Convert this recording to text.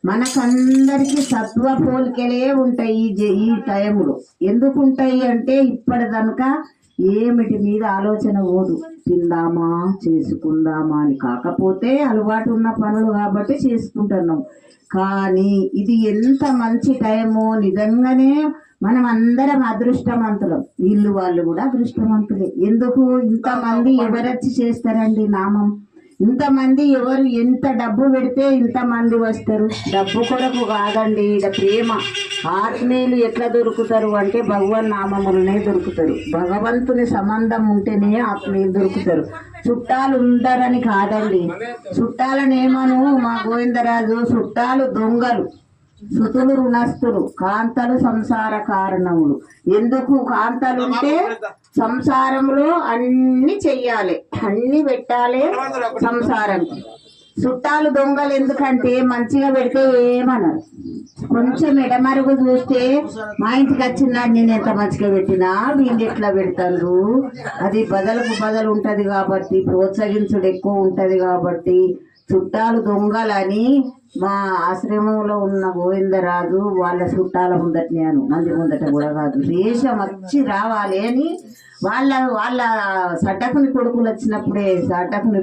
మనకందరికి సత్వ పోలికలే ఉంటాయి ఈ టైంలో. ఎందుకు ఉంటాయి అంటే ఇప్పటిదనక ఏమిటి మీద ఆలోచన పోదు, తిందామా చేసుకుందామా అని. కాకపోతే అలవాటు ఉన్న పనులు కాబట్టి చేసుకుంటున్నాం. కానీ ఇది ఎంత మంచి టైము, నిజంగానే మనం అందరం అదృష్టవంతులం. వీళ్ళు వాళ్ళు కూడా అదృష్టవంతులే. ఎందుకు ఇంతమంది ఎవరొచ్చి చేస్తారండి నామం? ఇంతమంది ఎవరు ఎంత డబ్బు పెడితే ఇంతమంది వస్తారు? డబ్బు కొరకు కాదండి, ఇది ప్రేమ. ఆత్మీయులు ఎట్లా దొరుకుతారు అంటే భగవన్ నామములనే దొరుకుతారు. భగవంతుని సంబంధం ఉంటేనే ఆత్మీయులు దొరుకుతారు. చుట్టాలు ఉంటారని కాదండి. చుట్టాలనేమను మా గోవిందరాజు, చుట్టాలు దొంగలు, సుతులు రుణస్థులు, కాంతలు సంసార కారణములు. ఎందుకు కాంతలు ఉంటే సంసారంలో అన్ని చెయ్యాలి, అన్ని పెట్టాలి సంసారంకి. చుట్టాలు దొంగలు ఎందుకంటే మంచిగా పెడితే ఏమన్నారు, కొంచెం ఎడమరుగు చూస్తే మా ఇంటికి వచ్చినాడు నేను ఎంత మంచిగా పెట్టినా వీళ్ళు ఎట్లా పెడతారు, అది బదలకు బదలు ఉంటది కాబట్టి, ప్రోత్సహించుడు ఎక్కువ ఉంటది కాబట్టి చుట్టాలు దొంగలని మా ఆశ్రమంలో ఉన్న గోవిందరాజు వాళ్ళ చుట్టాల ముందటనే అను, మంది ముందట కూడా కాదు, దేశం వచ్చి రావాలి అని వాళ్ళ సడ్డకుని కొడుకులు వచ్చినప్పుడే సడ్డకుని